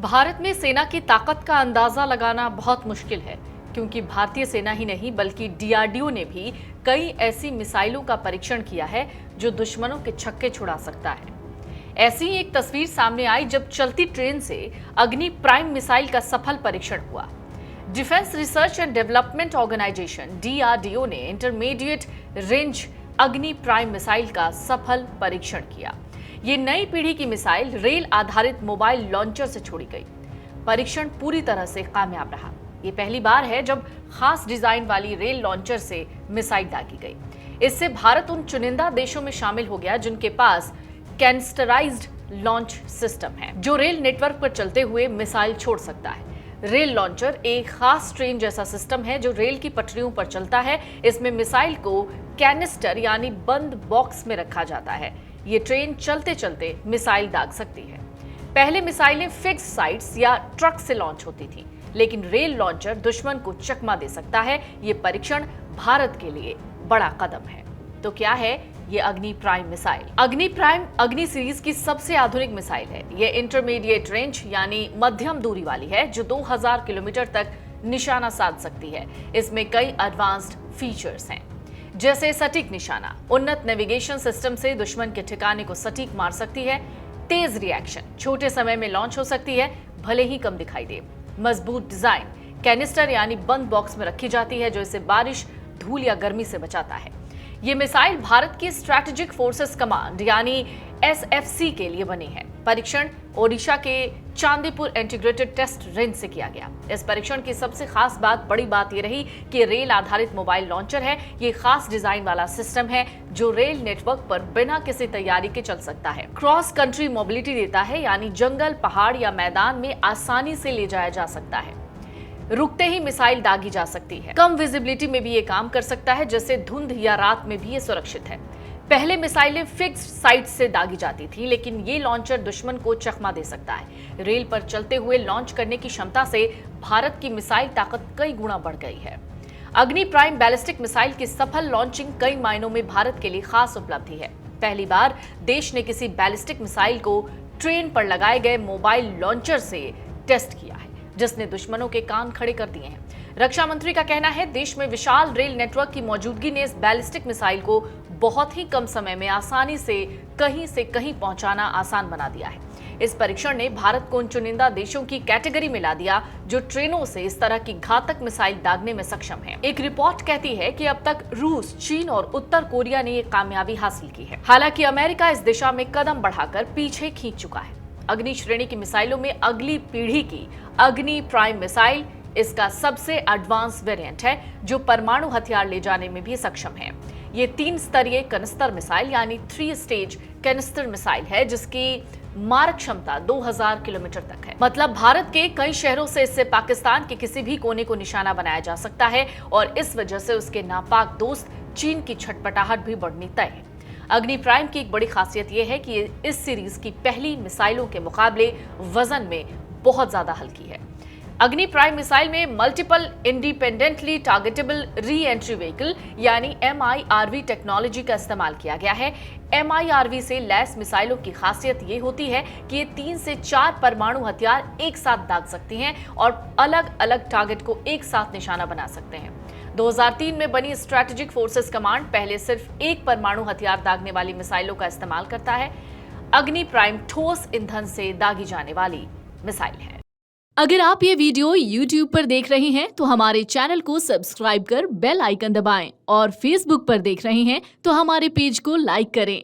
भारत में सेना की ताकत का अंदाजा लगाना बहुत मुश्किल है, क्योंकि भारतीय सेना ही नहीं बल्कि डीआरडीओ ने भी कई ऐसी मिसाइलों का परीक्षण किया है जो दुश्मनों के छक्के छुड़ा सकता है। ऐसी ही एक तस्वीर सामने आई जब चलती ट्रेन से अग्नि प्राइम मिसाइल का सफल परीक्षण हुआ। Defence research and development organisation DRDO ने intermediate range Agni prime missile का सफल परीक्षण किया। ये नई पीढ़ी की मिसाइल रेल आधारित मोबाइल लॉन्चर से छोड़ी गई। परीक्षण पूरी तरह से कामयाब रहा। ये पहली बार है जब खास डिजाइन वाली रेल लॉन्चर से मिसाइल दागी गई। इससे भारत उन चुनिंदा देशों में शामिल हो गया जिनके पास कैनिस्टराइज्ड लॉन्च सिस्टम है, जो रेल नेटवर्क पर चलते हुए मिसाइल छोड़ सकता है। रेल लॉन्चर एक खास ट्रेन जैसा सिस्टम है जो रेल की पटरियों पर चलता है। इसमें मिसाइल को कैनिस्टर यानी बंद बॉक्स में रखा जाता है। ये ट्रेन चलते चलते मिसाइल दाग सकती है। पहले मिसाइलें फिक्स साइट्स या ट्रक से लॉन्च होती थी, लेकिन रेल लॉन्चर दुश्मन को चकमा दे सकता है। ये परीक्षण भारत के लिए बड़ा कदम है। तो क्या है ये अग्नि प्राइम मिसाइल? अग्नि प्राइम अग्नि सीरीज की सबसे आधुनिक मिसाइल है। ये इंटरमीडिएट रेंज यानी मध्यम दूरी वाली है, जो 2000 किलोमीटर तक निशाना साध सकती है। इसमें कई एडवांस्ड फीचर्स हैं, जैसे सटीक निशाना, उन्नत नेविगेशन सिस्टम से दुश्मन के ठिकाने को सटीक मार सकती है, तेज रिएक्शन, छोटे समय में लॉन्च हो सकती है भले ही कम दिखाई दे, मजबूत डिजाइन, कैनिस्टर यानी बंद बॉक्स में रखी जाती है जो इसे बारिश, धूल या गर्मी से बचाता है। ये मिसाइल भारत की स्ट्रैटेजिक फोर्सेस कमांड यानी एसएफसी के लिए बनी है। परीक्षण ओडिशा के चांदीपुर इंटीग्रेटेड टेस्ट रेंज से किया गया। इस परीक्षण की सबसे खास बात, बड़ी बात ये रही कि रेल आधारित मोबाइल लॉन्चर है। ये खास डिजाइन वाला सिस्टम है जो रेल नेटवर्क पर बिना किसी तैयारी के चल सकता है। क्रॉस कंट्री मोबिलिटी देता है, यानी जंगल, पहाड़ या मैदान में आसानी से ले जाया जा सकता है। रुकते ही मिसाइल दागी जा सकती है। कम विजिबिलिटी में भी ये काम कर सकता है, जैसे धुंध या रात में भी ये सुरक्षित है। पहले मिसाइलें फिक्स्ड साइट से दागी जाती थी, लेकिन ये लॉन्चर दुश्मन को चकमा दे सकता है। रेल पर चलते हुए लॉन्च करने की क्षमता से भारत की मिसाइल ताकत कई गुना बढ़ गई है। अग्नि प्राइम बैलिस्टिक मिसाइल की सफल लॉन्चिंग कई मायनों में भारत के लिए खास उपलब्धि है। पहली बार देश ने किसी बैलिस्टिक मिसाइल को ट्रेन पर लगाए गए मोबाइल लॉन्चर से टेस्ट किया है, जिसने दुश्मनों के कान खड़े कर दिए हैं। रक्षा मंत्री का कहना है, देश में विशाल रेल नेटवर्क की मौजूदगी ने इस बैलिस्टिक मिसाइल को बहुत ही कम समय में आसानी से कहीं पहुंचाना आसान बना दिया है। इस परीक्षण ने भारत को उन चुनिंदा देशों की कैटेगरी में ला दिया जो ट्रेनों से इस तरह की घातक मिसाइल दागने में सक्षम है। एक रिपोर्ट कहती है कि अब तक रूस, चीन और उत्तर कोरिया ने ये कामयाबी हासिल की है। हालांकि अमेरिका इस दिशा में कदम बढ़ाकर पीछे खींच चुका है। अग्नि श्रेणी की मिसाइलों में अगली पीढ़ी की अग्नि प्राइम मिसाइल इसका सबसे एडवांस वेरिएंट है, जो परमाणु हथियार ले जाने में भी सक्षम है। ये 3 स्तरीय कनिस्तर मिसाइल यानी 3 स्टेज कैनिस्टर मिसाइल है, जिसकी मारक क्षमता 2000 किलोमीटर तक है। मतलब भारत के कई शहरों से इससे पाकिस्तान के किसी भी कोने को निशाना बनाया जा सकता है, और इस वजह से उसके नापाक दोस्त चीन की छटपटाहट भी बढ़नी तय है। अग्नि प्राइम की एक बड़ी खासियत यह है कि इस सीरीज की पहली मिसाइलों के मुकाबले वजन में बहुत ज्यादा हल्की है। अग्नि प्राइम मिसाइल में multiple independently targetable re entry vehicle यानी MIRV टेक्नोलॉजी का इस्तेमाल किया गया है। MIRV से लैस मिसाइलों की खासियत ये होती है कि ये 3 से 4 परमाणु हथियार एक साथ दाग सकती हैं और अलग अलग टारगेट को एक साथ निशाना बना सकते हैं। 2003 में बनी स्ट्रैटेजिक फोर्सेस कमांड पहले सिर्फ एक परमाणु हथियार दागने वाली मिसाइलों का इस्तेमाल करता है। अग्नि प्राइम ठोस ईंधन से दागी जाने वाली मिसाइल है। अगर आप ये वीडियो YouTube पर देख रहे हैं तो हमारे चैनल को सब्सक्राइब कर बेल आइकन दबाएं, और Facebook पर देख रहे हैं तो हमारे पेज को लाइक करें।